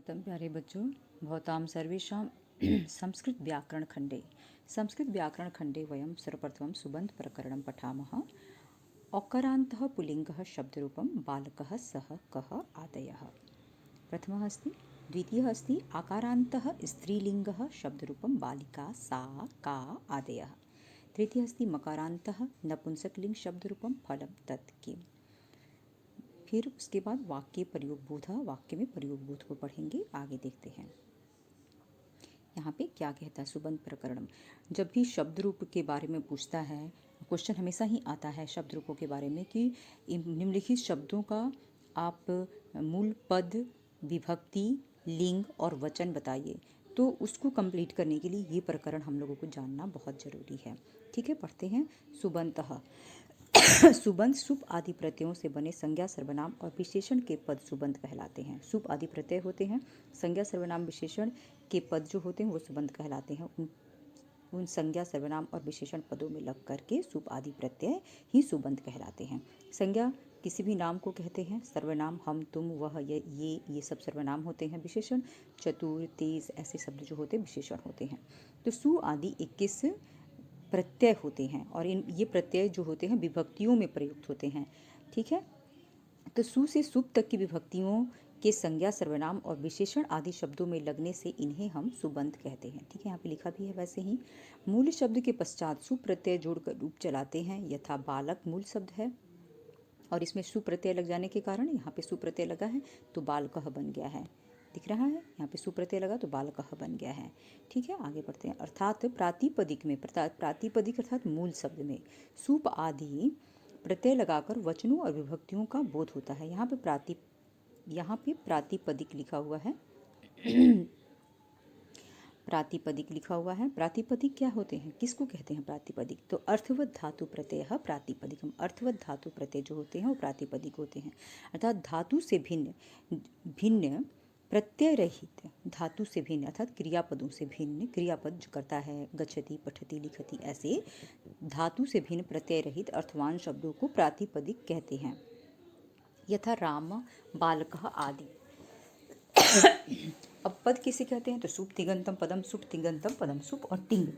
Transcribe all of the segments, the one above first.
स्वागतम प्यारे बच्चों। भवतां सर्वेषां संस्कृतव्याकरणखण्डे वयं सर्वप्रथमं सुबन्तप्रकरणं पठामः। औकारान्तः पुल्लिङ्गः शब्दरूपं बालकः सः कः आदयः। प्रथमः अस्ति। द्वितीयः अस्ति आकारान्तः स्त्रीलिङ्गः शब्दरूपं बालिका सा का आदयः। तृतीयः अस्ति मकारान्तः नपुंसकलिङ्ग शब्दरूपं फलं तत् किम्। फिर उसके बाद वाक्य प्रयोगबोध, वाक्य में प्रयोगबोध को पढ़ेंगे। आगे देखते हैं यहाँ पे क्या कहता है सुबंत प्रकरण। जब भी शब्द रूप के बारे में पूछता है, क्वेश्चन हमेशा ही आता है शब्द रूपों के बारे में कि निम्नलिखित शब्दों का आप मूल पद, विभक्ति, लिंग और वचन बताइए। तो उसको कंप्लीट करने के लिए ये प्रकरण हम लोगों को जानना बहुत ज़रूरी है। ठीक है, पढ़ते हैं। सुबंतः सुबंत सुप आदि प्रत्ययों से बने संज्ञा सर्वनाम और विशेषण के पद सुबंत कहलाते हैं। सुप आदि प्रत्यय होते हैं, संज्ञा सर्वनाम विशेषण के पद जो होते हैं वो सुबंत कहलाते हैं। उन संज्ञा सर्वनाम और विशेषण पदों में लग करके सुप आदि प्रत्यय ही सुबंत कहलाते हैं। संज्ञा किसी भी नाम को कहते हैं। सर्वनाम हम, तुम, वह, ये सब सर्वनाम होते हैं। विशेषण चतुर, तेज ऐसे शब्द जो होते हैं विशेषण होते हैं। तो सु आदि 21 प्रत्यय होते हैं और ये प्रत्यय जो होते हैं विभक्तियों में प्रयुक्त होते हैं। ठीक है, तो सु से सुप तक की विभक्तियों के संज्ञा सर्वनाम और विशेषण आदि शब्दों में लगने से इन्हें हम सुबंत कहते हैं। ठीक है, यहाँ पे लिखा भी है वैसे ही। मूल शब्द के पश्चात सुप प्रत्यय जोड़कर रूप चलाते हैं। यथा बालक मूल शब्द है और इसमें सु प्रत्यय लग जाने के कारण यहाँ पे सु प्रत्यय लगा है तो बालकः बन गया है। दिख रहा है, यहाँ पे सुप्रत्यय लगा तो बालकः बन गया है। ठीक है, आगे बढ़ते हैं। अर्थात प्रातिपदिक में, प्रातिपदिक अर्थात मूल शब्द में सुप आदि प्रत्यय लगाकर वचनों और विभक्तियों का बोध होता है। यहाँ पे प्रातिपदिक लिखा हुआ है प्रातिपदिक लिखा हुआ है। प्रातिपदिक क्या होते हैं, किसको कहते हैं प्रातिपदिक? तो अर्थवत धातु प्रत्यय प्रातिपदिकम। अर्थवत धातु प्रत्यय जो होते हैं वो प्रातिपदिक होते हैं। अर्थात धातु से भिन्न प्रत्यय रहित, धातु से भिन्न अर्थात क्रियापदों से भिन्न, क्रियापद जो करता है गच्छति, पठति, लिखति, ऐसे धातु से भिन्न प्रत्यय रहित अर्थवान शब्दों को प्रातिपदिक कहते हैं। यथा राम, बालकः आदि। अब पद किसे कहते हैं? तो सुप तिगंतम पदम, सुप तिगंतम पदम। सुप और तिंग,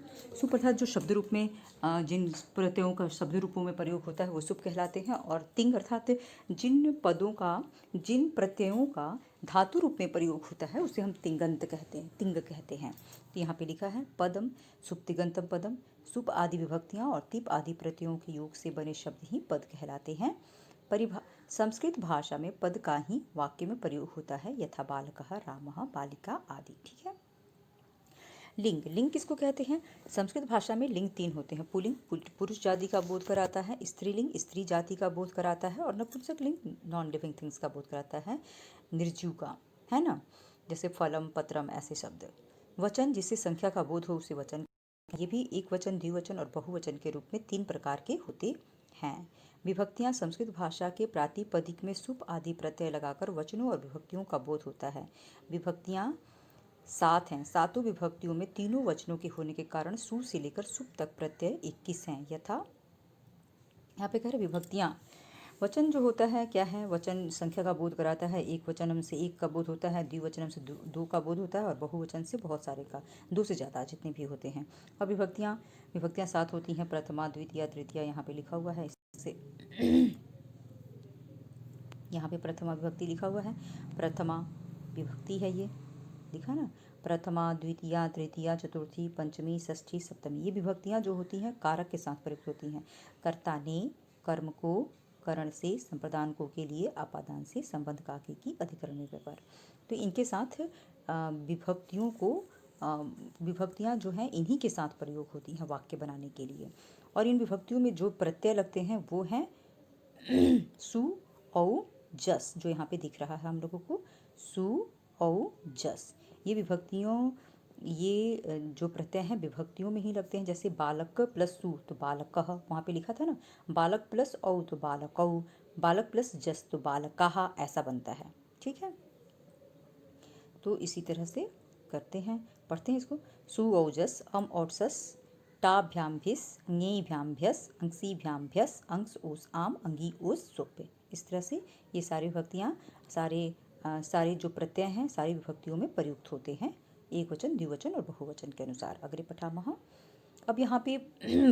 सुप अर्थात जो शब्द रूप में जिन प्रत्ययों का शब्द रूपों में प्रयोग होता है वो सुप कहलाते हैं। और तिंग अर्थात जिन पदों का, जिन प्रत्ययों का धातु रूप में प्रयोग होता है उसे हम तिंगंत कहते हैं, तिंग कहते हैं। तो यहाँ पे लिखा है पदम सुप तिगंतम पदम। सुप आदि विभक्तियाँ और तिप आदि प्रत्ययों के योग से बने शब्द ही पद कहलाते हैं। संस्कृत भाषा में पद का ही वाक्य में प्रयोग होता है। यथा बालकः, रामः, बालिका आदि। ठीक है। लिंग, लिंग किसको कहते हैं? संस्कृत भाषा में लिंग 3 होते हैं। पुल्लिंग पुरुष जाति का बोध कराता है, स्त्रीलिंग स्त्री जाति का बोध कराता है और नपुंसक लिंग नॉन लिविंग थिंग्स का बोध कराता है, निर्जीव का, है ना, जैसे फलम, पत्रम ऐसे शब्द। वचन जिससे संख्या का बोध हो उसे वचन। ये भी एक वचन, द्विवचन और बहुवचन के रूप में 3 प्रकार के होते हैं। विभक्तियाँ संस्कृत भाषा के प्रातिपदिक में सुप आदि प्रत्यय लगाकर वचनों और विभक्तियों का बोध होता है। विभक्तियाँ 7 हैं। 7 विभक्तियों में तीनों वचनों के होने के कारण सु से लेकर सुप तक प्रत्यय 21 हैं। यथा यहाँ पे कह रहे विभक्तियाँ, वचन जो होता है क्या है? वचन संख्या का बोध कराता है। एक वचनम से 1 का बोध होता है, द्विवचनम से 2 का बोध होता है और बहुवचन से बहुत सारे का, 2 से ज़्यादा जितने भी होते हैं। और विभक्तियाँ 7 होती हैं। प्रथमा, द्वितीया, तृतीया यहाँ पे लिखा हुआ है। इससे यहाँ पे प्रथमा विभक्ति लिखा हुआ है, प्रथमा विभक्ति है ये, लिखा ना, प्रथमा, द्वितीया, तृतीया, चतुर्थी, पंचमी, षष्ठी, सप्तमी। ये विभक्तियाँ जो होती हैं कारक के साथ प्रयुक्त होती हैं। कर्ता ने कर्म को करण से, संप्रदान को के लिए, अपादान से, संबंध काके की, अधिकरण पर। तो इनके साथ विभक्तियाँ जो हैं इन्हीं के साथ प्रयोग होती हैं वाक्य बनाने के लिए। और इन विभक्तियों में जो प्रत्यय लगते हैं वो हैं सु, औ, जस, जो यहाँ पे दिख रहा है हम लोगों को, सु, औ, जस। ये विभक्तियों, ये जो प्रत्यय हैं विभक्तियों में ही लगते हैं। जैसे बालक प्लस सु तो बालकः, वहाँ पे लिखा था ना, बालक प्लस औ तो बालकौ, बालक प्लस जस तो बालकाः, ऐसा बनता है। ठीक है, तो इसी तरह से करते हैं, पढ़ते हैं इसको। सु औ जस, अम और सस, टाभ्याम भिस, ङेभ्याम भ्यस, अंक्सीभ्याम भ्यस, अंक्स ओस आम, अंगी ओस सोपे। इस तरह से ये सारी विभक्तियाँ, सारे सारे जो प्रत्यय हैं सारी विभक्तियों में प्रयुक्त होते हैं, एक वचन, द्विवचन और बहुवचन के अनुसार। अग्रे पठामः। अब यहाँ पे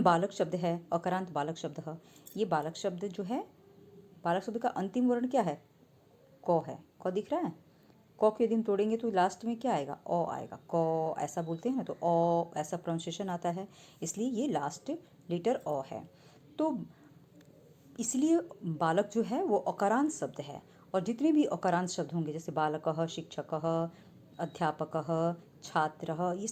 बालक शब्द है, अकारांत बालक शब्द है। ये बालक शब्द जो है, बालक शब्द का अंतिम वर्ण क्या है? क है। क दिख रहा है? क को यदि हम तोड़ेंगे तो लास्ट में क्या आएगा? अ आएगा। क ऐसा बोलते हैं ना, तो अ ऐसा प्रोनाउंसिएशन आता है, इसलिए ये लास्ट लेटर अ है। तो इसलिए बालक जो है वो अकारांत शब्द है, और जितने भी अकारांत शब्द होंगे जैसे बालकः, शिक्षकः, अध्यापकः, छात्रः, ये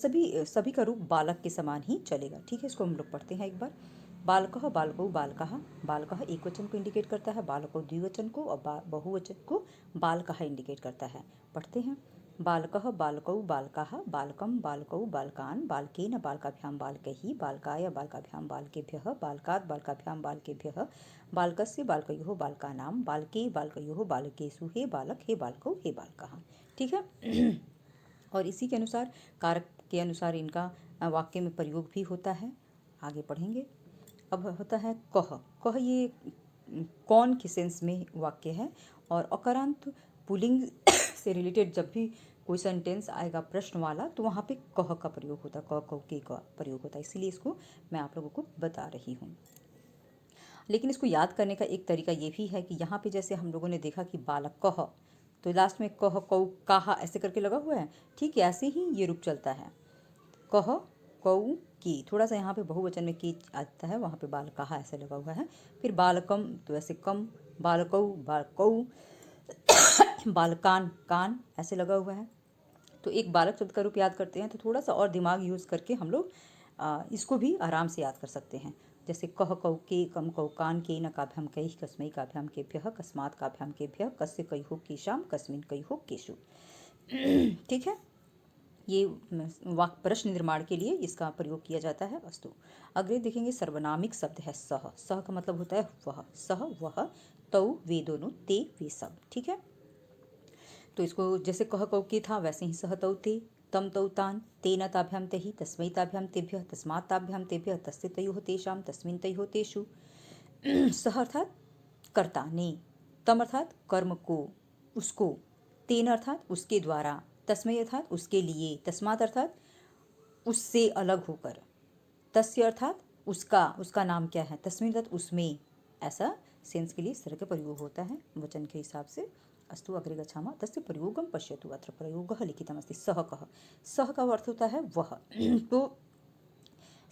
सभी का रूप बालक के समान ही चलेगा। ठीक है, इसको हम लोग पढ़ते हैं एक बार। बालकः, बालकौ, बालकः। बालकः एक वचन को इंडिकेट करता है, बालकौ द्विवचन को, और बहुवचन को बालकः इंडिकेट करता है। पढ़ते हैं। बालकः, बालकौ, बालकाः, बालकं, बालकौ, बालकान्, बालकेन, बालकाभ्यां, बालकैः, बालकाय, बालकाभ्यां, बालकेभ्यः, बालकात्, बालकाभ्यां, बालकेभ्यः, बालकस्य, बालकयोः, बालकानां, बालके, बालकयोः, बालकेषु, हे बालक, हे बालकौ, हे बालकाः। ठीक है। और इसी के अनुसार, कारक के अनुसार इनका वाक्य में प्रयोग भी होता है। आगे पढ़ेंगे। अब होता है कह। कह ये कौन के सेंस में वाक्य है, और अकारांत पुल्लिंग से रिलेटेड जब भी कोई सेंटेंस आएगा प्रश्न वाला, तो वहाँ पे कह का प्रयोग होता है, क कौ के का प्रयोग होता है, इसीलिए इसको मैं आप लोगों को बता रही हूँ। लेकिन इसको याद करने का एक तरीका ये भी है कि यहाँ पे जैसे हम लोगों ने देखा कि बालक कह, तो लास्ट में कह, कौ, काहा ऐसे करके लगा हुआ है। ठीक है, ऐसे ही ये रूप चलता है। कह, कौ, की। थोड़ा सा यहाँ पे बहुवचन में की आता है, वहाँ पे बालकाहा ऐसे लगा हुआ है। फिर बालकम, तो ऐसे कम, बालकौ, बालकौ, बालकान, कान ऐसे लगा हुआ है। तो एक बालक शब्द का रूप याद करते हैं तो थोड़ा सा और दिमाग यूज़ करके हम लोग इसको भी आराम से याद कर सकते हैं। जैसे कह, कौ, के, कम, कौ, कान, के, न, काभ्याम, कैः, कस्मै, काभ्याम, केभ्यः, कस्मात्, काभ्याम, केभ्यः, कस्य, कैः, केषां, कस्मिन्, कैः, केषु। ठीक है, ये वाक्य प्रश्न निर्माण के लिए इसका प्रयोग किया जाता है। अस्तु, अगले देखेंगे सर्वनामिक शब्द है सह। सह का मतलब होता है वह। सह, वह, तौ, वे दोनों, ते, वे सब। ठीक है, तो इसको जैसे कह, कौ, के था वैसे ही सह, तौ, ते, तम, तौ, तान, तेन, ताभ्याम, तहि, तस्मै, ताभ्याम, तेभ्यः, तस्मात्, ताभ्याम, तेभ्यः, तस्य, तयोः, तेषां, तस्मिन्, तयोः, तेषु। सह अर्थात कर्ता ने, तम अर्थात कर्म को, उसको, तेन अर्थात उसके द्वारा, तस्मै अर्थात उसके लिए, तस्मात् अर्थात उससे अलग होकर, तस्य अर्थात उसका, उसका नाम क्या है, तस्मिन् अर्थात उसमें। ऐसा सेंस के लिए इस तरह का प्रयोग होता है वचन के हिसाब से। अस्तु, अग्रे गच्छामः। तस्य प्रयोगं पश्यतु। अत्र प्रयोगः लिखितमस्ति। सः कः। सः का अर्थ होता है वह। तो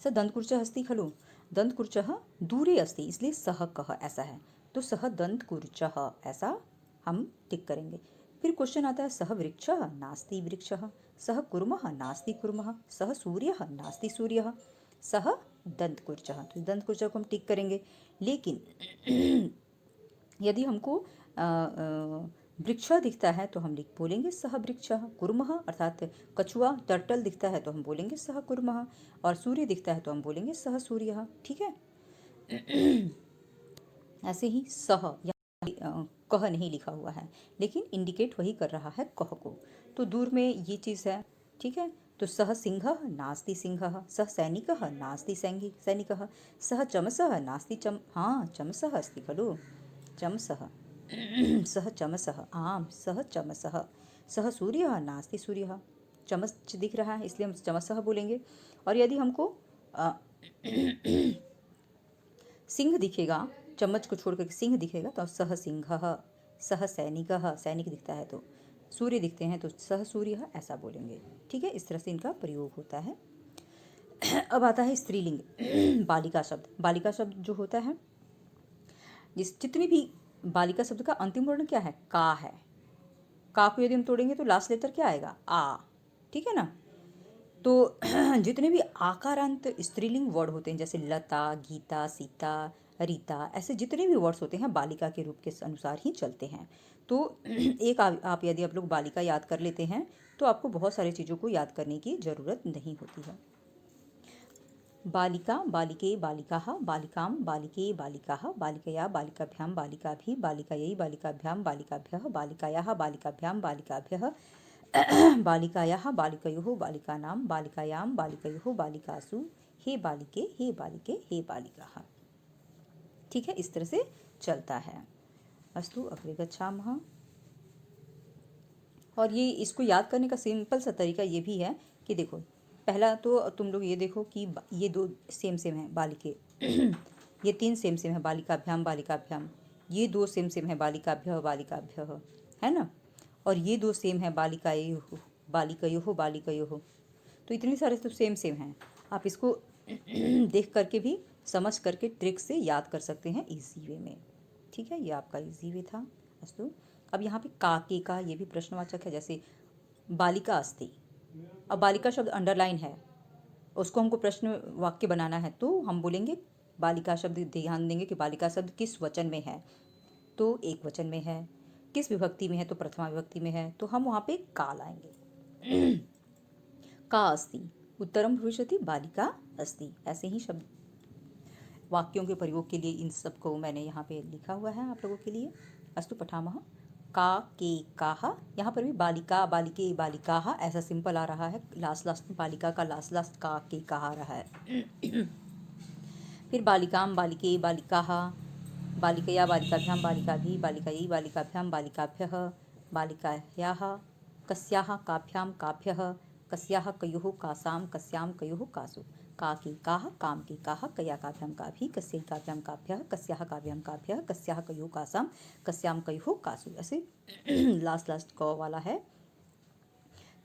स दन्तकुर्चः अस्ति खलु, दन्तकुर्चः दूरे अस्ति, इसलिए सः कः ऐसा है। तो सः दन्तकुर्चः ऐसा हम टिक करेंगे। फिर क्वेश्चन आता है सः वृक्षः नास्ति वृक्षः, सः कुर्मः नास्ति कुर्मः, सः सूर्यः नास्ति सूर्यः, सः दन्तकुर्चः। तो दन्तकुर्चः को हम टिक करेंगे। लेकिन यदि हमको वृक्ष दिखता है तो हम बोलेंगे सह वृक्षः। कुर्मः अर्थात कछुआ, टर्टल दिखता है तो हम बोलेंगे सह कुर्मः, और सूर्य दिखता है तो हम बोलेंगे सह सूर्यः। ठीक है। ऐसे ही सह कह नहीं लिखा हुआ है, लेकिन इंडिकेट वही कर रहा है कह को, तो दूर में ये चीज़ है। ठीक है, तो सह सिंहः नास्ति सिंहः, सह सैनिकः नास्ति सैनिकः, सह चमसः नास्ति हाँ चमसः अस्ति खलु, चमसः। सह चमसः, आम, सह चमसः। सह सूर्यः नास्ति सूर्यः, चमस दिख रहा है इसलिए हम चमसः बोलेंगे। और यदि हमको सिंह दिखेगा, चम्मच को छोड़कर सिंह दिखेगा तो सह सिंहः, सह सैनिकः, सैनिक दिखता है तो, सूर्य दिखते हैं तो सह सूर्यः ऐसा बोलेंगे। ठीक है, इस तरह से इनका प्रयोग होता है। अब आता है स्त्रीलिंग बालिका शब्द। बालिका शब्द जो होता है, जितनी भी बालिका शब्द का अंतिम वर्ण क्या है, का है। का को यदि हम तोड़ेंगे तो लास्ट लेटर क्या आएगा, आ। ठीक है ना। तो जितने भी आकारांत स्त्रीलिंग वर्ड होते हैं जैसे लता, गीता, सीता, रीता, ऐसे जितने भी वर्ड्स होते हैं बालिका के रूप के अनुसार ही चलते हैं। तो एक आप यदि आप लोग बालिका याद कर लेते हैं तो आपको बहुत सारी चीज़ों को याद करने की ज़रूरत नहीं होती है। बालिका, बालिके, बालिकाः, बालिकां, बालिके, बालिकाः, बालिकया, बालिकाभ्यां, बालिकाभिः, बालिकायै, बालिकाभ्यां, बालिकाभ्यः, बालिकायाः, बालिकाभ्यां, बालिकाभ्यः, बालिकायाः, बालिकयोः, बालिकानां, बालिकायां, बालिकयोः, बालिकासु, हे बालिके, हे बालिके, हे बालिकाः। ठीक है, इस तरह से चलता है। अस्तु, अग्रे गच्छामः। और ये इसको याद करने का सिंपल सा तरीका ये भी है कि देखो, पहला तो तुम लोग ये देखो कि ये दो सेम सेम है बालिके ये तीन सेम सेम है बालिकाभ्याम बालिकाभ्याम, ये दो सेम सेम है बालिकाभ्यः बालिकाभ्यः, है ना। और ये दो सेम है बालिकायोः बालिकयोः बालिकयोः। तो इतने सारे तो सेम सेम हैं। आप इसको देख करके भी समझ करके ट्रिक से याद कर सकते हैं इजी वे में। ठीक है, ये आपका इजी वे था। अस्तु। अब यहाँ पे काके का ये भी प्रश्नवाचक है, जैसे बालिका अस्ति। अब बालिका शब्द अंडरलाइन है, उसको हमको प्रश्न वाक्य बनाना है, तो हम बोलेंगे बालिका शब्द, ध्यान देंगे कि बालिका शब्द किस वचन में है, तो एक वचन में है। किस विभक्ति में है, तो प्रथमा विभक्ति में है, तो हम वहाँ पे का लाएंगे। का अस्ति उत्तरम भविष्यति बालिका अस्ति। ऐसे ही शब्द वाक्यों के प्रयोग के लिए इन सब को मैंने यहाँ पे लिखा हुआ है आप लोगों के लिए। अस्तु पठामः। का के काह, यहाँ पर भी बालिका बालिके बालिकाः ऐसा सिंपल आ रहा है, लास्ट बालिका का लास्ट का के कहा आ रहा है। फिर बालिकाम बालिके बालिकाः, बालिकया बालिकाभ्याम बालिकाभिः, बालिकयै बालिकाभ्याम बालिकाभ्यः, बालिकायाः, कस्याः काभ्याम काभ्यः, कस्याः कयोः कासां कस्यां कयोः कासु, का के काः काम के काः, कया काभ्याम काभिः, कस्यै काभ्याम काभ्यः, कस्याः काभ्याम काभ्यः, कस्याः कयोः कासां कस्यां कयोः कासु। ऐसे लास्ट क वाला है,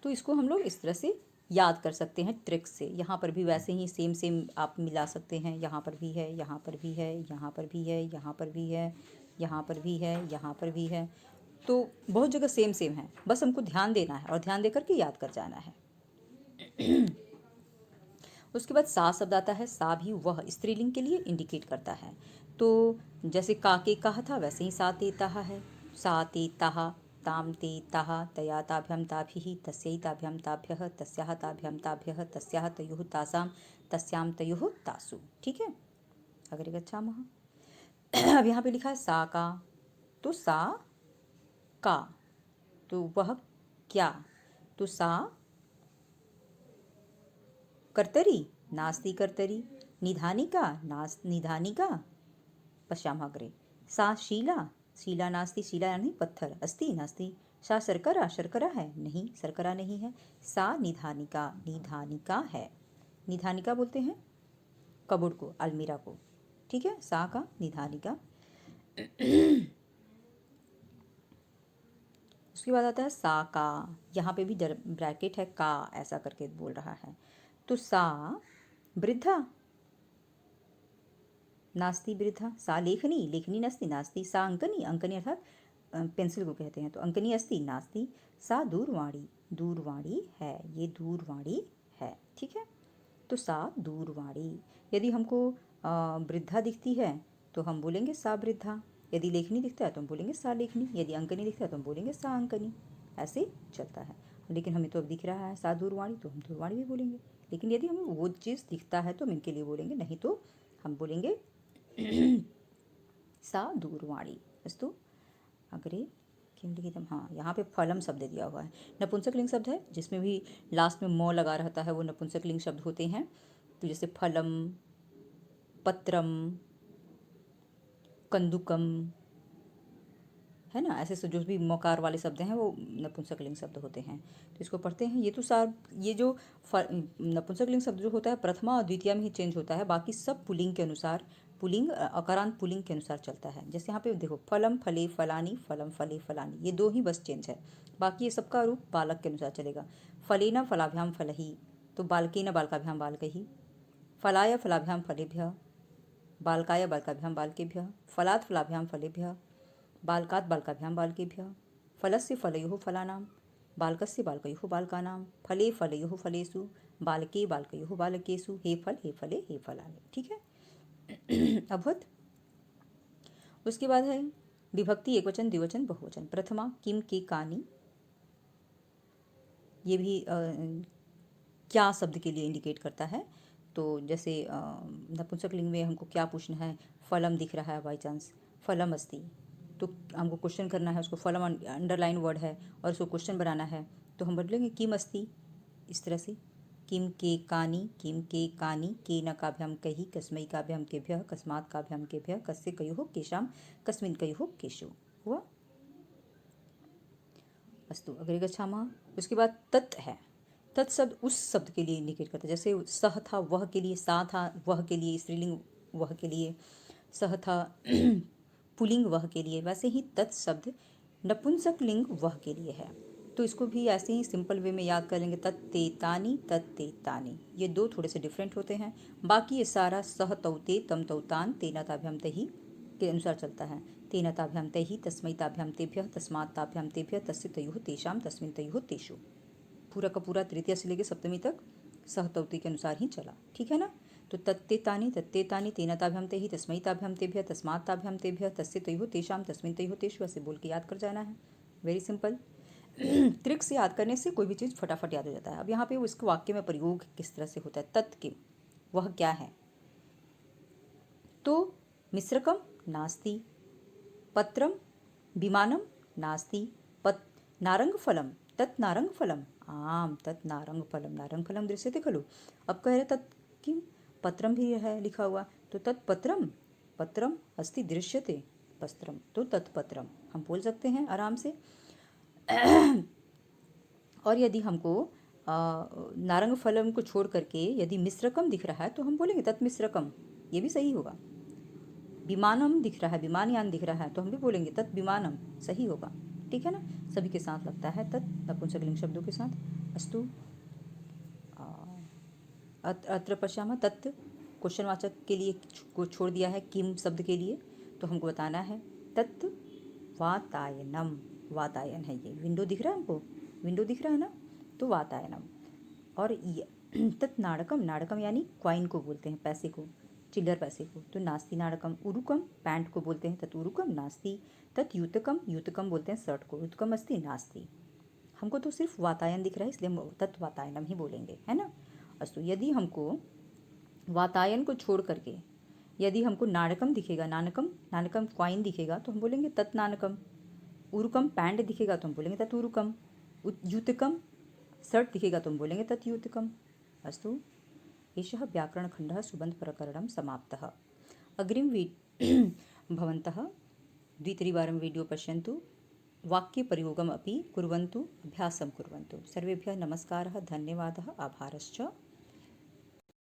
तो इसको हम लोग इस तरह से याद कर सकते हैं ट्रिक से। यहाँ पर भी वैसे ही सेम सेम आप मिला सकते हैं, यहाँ पर भी है, यहाँ पर भी है, यहाँ पर भी है, यहाँ पर भी है, यहाँ पर भी है, यहाँ पर भी है, तो बहुत जगह सेम सेम है, बस हमको ध्यान देना है और ध्यान देकर के याद कर जाना है। उसके बाद सा शब्द आता है, सा भी वह स्त्रीलिंग के लिए इंडिकेट करता है। तो जैसे काके कहा था वैसे ही सा ते ताहा है, सा ते ताहा, ताम ते ताहा, तया ताभ्याम ताभिः, तस्यै ताभ्याम ताभ्यः, तस्याः ताभ्याम ताभ्यः, तस्याः तयोः तासां, तस्यां तयोः तासु। ठीक है, अग्रे गच्छामः। अब यहाँ पे लिखा है सा का, तो सा का, तो वह क्या, तो सा कर्तरी नास्ति कर्तरी, निधानिका निधानिका, पश्यामः अग्रे। सा शीला, शीला नास्ति, शीला यानी पत्थर, अस्ति नास्ति। सा शर्करा, शर्करा है नहीं, शर्करा नहीं है। सा निधानिका, निधानिका है। निधानिका बोलते हैं कबोर्ड को, अलमीरा को। ठीक है, सा का निधानिका। उसके बाद आता है सा का, यहाँ पे भी ब्रैकेट है, का ऐसा करके बोल रहा है। तो सा वृद्धा नास्ति वृद्धा, सा लेखनी, लेखनी नास्ति नास्ति। सा अंकनी, अंकनी अर्थात पेंसिल को कहते हैं, तो अंकनी अस्ति नास्ति। सा दूरवाणी, दूरवाणी है, ये दूरवाणी है। ठीक है, तो सा दूरवाणी। यदि हमको वृद्धा दिखती है तो हम बोलेंगे सा वृद्धा, यदि लेखनी दिखता है तो हम बोलेंगे सा लेखनी, यदि अंकनी दिखता है तो हम बोलेंगे सा अंकनी। ऐसे चलता है, लेकिन हमें तो अब दिख रहा है सा दूरवाणी, तो हम दूरवाणी भी बोलेंगे। लेकिन यदि हमें वो चीज़ दिखता है तो हम इनके लिए बोलेंगे, नहीं तो हम बोलेंगे सा दूरवाणी। अस्तु अग्रे किं लिखितम्, हाँ यहाँ पे फलम शब्द दिया हुआ है, नपुंसकलिंग शब्द है, जिसमें भी लास्ट में म लगा रहता है वो नपुंसकलिंग शब्द होते हैं। तो जैसे फलम, पत्रम, कंदुकम, है ना, ऐसे जो भी मकार वाले शब्द हैं वो नपुंसकलिंग शब्द होते हैं। तो इसको पढ़ते हैं। ये तो ये जो नपुंसकलिंग शब्द जो होता है प्रथमा और द्वितीय में ही चेंज होता है, बाकी सब पुल्लिंग के अनुसार, पुल्लिंग अकारांत पुल्लिंग के अनुसार चलता है। जैसे यहाँ पे देखो फलम फले फलानी, फलम फले फलानी, ये दो ही बस चेंज है, बाकी ये सबका रूप बालक के अनुसार चलेगा। फलेना फलाभ्याम फलही, तो बालकेन बालकाभ्याम बालकही। फलाय फलाभ्याम फलेभ्यः, बालकाय बालकाभ्याम बालकेभ्यः। फलात् फलाभ्याम फलेभ्यः, बालकात् बालकाभ्याम बालकेभ्यः। फलस्य फलयोः फलानां, बालकस्य बालकयोः बालकानां। फले फलयोः फलेषु, बालके बालकयोः बालकेषु। हे फल हे फले हे फलानि। ठीक है, अभवत। उसके बाद है विभक्ति एकवचन द्विवचन बहुवचन। प्रथमा किम के कानि, ये भी क्या शब्द के लिए इंडिकेट करता है। तो जैसे नपुंसकलिंग में हमको क्या पूछना है, फलम दिख रहा है बाई चांस, फलम अस्ति, तो हमको क्वेश्चन करना है उसको, फलम अंडरलाइन वर्ड है और उसको क्वेश्चन बनाना है, तो हम बोलेंगे किम अस्ति, इस तरह से। किम के कानि, किम के कानि, के न काभ्याम कही, कस्मै काभ्याम केभ्यः, कस्मात् काभ्याम केभ्यः, कस्य कयोः केषां, कस्मिन् कयोः केषु। हुआ। अस्तु, अग्रे गच्छामः। उसके बाद तत् है। तत् शब्द उस शब्द के लिए इंडिकेट करता है, जैसे सह था वह के लिए, सा था वह के लिए, स्त्रीलिंग वह के लिए, सह था पुल्लिंग वह के लिए, वैसे ही तत् शब्द नपुंसक लिंग वह के लिए है। तो इसको भी ऐसे ही सिंपल वे में याद कर लेंगे, तत्तेतानि तत्तेतानि। ये दो थोड़े से डिफरेंट होते हैं, बाकी ये सारा सह तौते तम तौतान तेना ताभ्याम तहि के अनुसार चलता है। तेना ताभ्याम तहि, तस्मै ताभ्याम तेभ्यः, तस्मात् ताभ्याम तेभ्यः, तस्य तयोः तेषां, तस्मिन् तयोः तेषु। पूरा का पूरा तृतीया से लेकर सप्तमी तक सहतौती के अनुसार ही चला, ठीक है ना। तो तत्तेतानि तत्तेतानि, तेना ताभ्याम तेहि, तस्मै ताभ्याम तेभ्यः, तस्मात् ताभ्याम तेभ्यः, तस्य तयोः तेषां, तस्मिन् तयोः तेषु, ऐसे बोल के याद कर जाना है। Very simple. ट्रिक से याद करने से कोई भी चीज़ फटाफट याद हो जाता है। अब यहाँ पे उसके वाक्य में प्रयोग किस तरह से होता है, तत् के वह क्या है। तो मिश्रकम नास्ति, पत्रम विमानम नास्ति, नारंगफलम तत् नारंगफलम, आम तत् नारंगफलम, नारंगफलम दृश्यते खलु। अब कह रहे तत् किम, पत्रम भी है लिखा हुआ, तो तत्पत्रम, पत्रम अस्ति दृश्यते पत्रम, तो तत्पत्रम हम बोल सकते हैं आराम से। और यदि हमको नारंग फलम को छोड़ करके यदि मिश्रकम दिख रहा है तो हम बोलेंगे तत् मिश्रकम, ये भी सही होगा। विमानम दिख रहा है, विमानयान दिख रहा है, तो हम भी बोलेंगे तत् विमानम, सही होगा, ठीक है ना। सभी के साथ लगता है तत् नपुंसकलिंग शब्दों के साथ। अस्तु, अत्र पश्यामः, तत् क्वेश्चनवाचक के लिए को छोड़ दिया है किम शब्द के लिए, तो हमको बताना है तत् वातायनम, वातायन है ये। विंडो दिख रहा है हमको, विंडो दिख रहा है ना, तो वातायनम। और तत् नाड़कम, नाड़कम यानी क्वाइन को बोलते हैं, पैसे को, चिल्लर पैसे को, तो नास्ति नाड़कम। उरुकम पैंट को बोलते हैं, तत् उरुकम नास्ति। तत् यूतकम, यूतकम बोलते हैं शर्ट को, यूतकम अस्ति नास्ति। हमको तो सिर्फ वातायन दिख रहा है इसलिए हम तत् वातायनम ही बोलेंगे, है ना। अस्तु, यदि हमको वातायन को छोड़ करके यदि हमको नाणकम दिखेगा, नानकम, नानकम क्वाइन दिखेगा, तो हम बोलेंगे तत् नानकम। उरुकम पैंट दिखेगा तो हम बोलेंगे तत् उरुकम। यूतकम शर्ट दिखेगा तो हम बोलेंगे तत् यूतकम। अस्तु, एषः व्याकरणखण्डः सुबन्धप्रकरणं समाप्तः। अग्रिम भवन्तः द्वित्रिवारं वीडियो पश्यन्तु, वाक्यप्रयोगम् अपि कुर्वन्तु, अभ्यासं कुर्वन्तु। सर्वेभ्यः नमस्कारः, धन्यवादः, आभारश्च।